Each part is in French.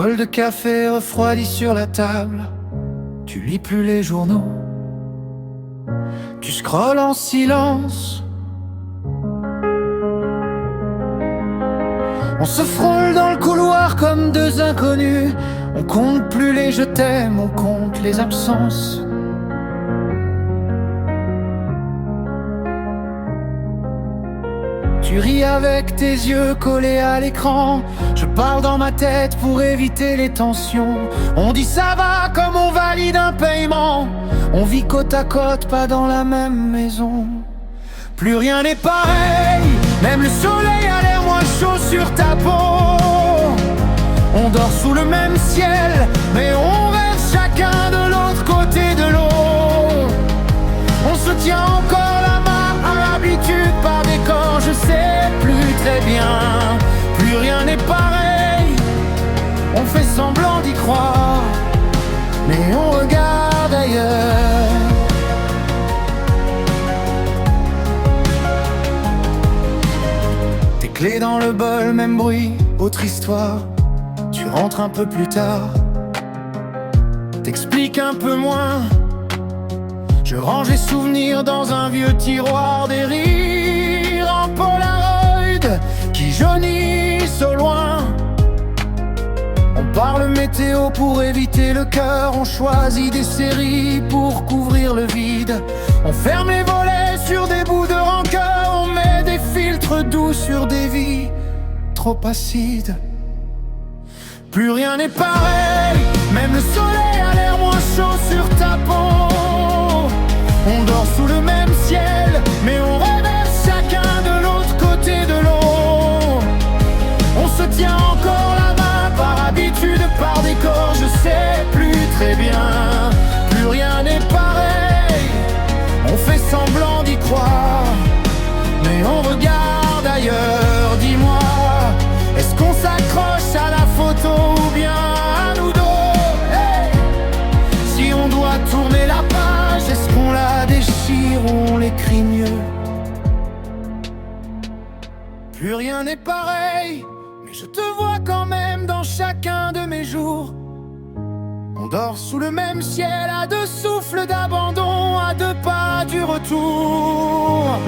bol de café refroidi sur la table. Tu lis plus les journaux. Tu scrolles en silence. On se frôle dans le couloir comme deux inconnus. On compte plus les je t'aime, on compte les absences. Tu ris avec tes yeux collés à l'écran. Je parle dans ma tête pour éviter les tensions. On dit ça va comme on valide un paiement. On vit côte à côte, pas dans la même maison. Plus rien n'est pareil, même le soleil a l'air moins chaud sur ta peau. On dort sous le même ciel, mais on rêve chacun de l'autre côté de l'eau. On se tient encore la main à l'habitude par décor, je sais plus très bien. Plus rien n'est pareil, on fait semblant d'y croire, mais on regarde ailleurs. Tes clés dans le bol, même bruit, autre histoire. Tu rentres un peu plus tard, t'expliques un peu moins. Je range les souvenirs dans un vieux tiroir, des rires en Polaroid qui jaunissent au loin. On parle météo pour éviter le cœur, on choisit des séries pour couvrir le vide. On ferme les volets sur des bouts de rancœur, on met des filtres doux sur des vies trop acides. Plus rien n'est pareil, même le soleil a l'air moins chaud sur ta peau. On dort sous le même ciel, mais on rêve chacun de l'autre côté de l'eau. On se tient encore la main par habitude, par décor, je sais plus très bien. Plus rien n'est pareil, on fait semblant d'y croire, mais on regarde ailleurs. Dis-moi, est-ce qu'on s'accroche à la photo ou bien à nous deux? Hey, si on doit tourner la page, est-ce qu'on la déchire ou on l'écrit mieux? Plus rien n'est pareil, mais je te vois quand même dans chacun de mes jours. On dort sous le même ciel, à deux souffles d'abandon, à deux pas du retour.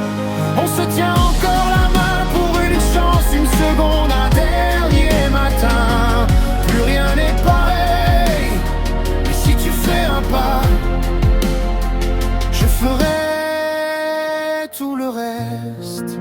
On se tient encore la main pour une chance, une seconde, un dernier matin. Plus rien n'est pareil, et si tu fais un pas, je ferai tout le reste.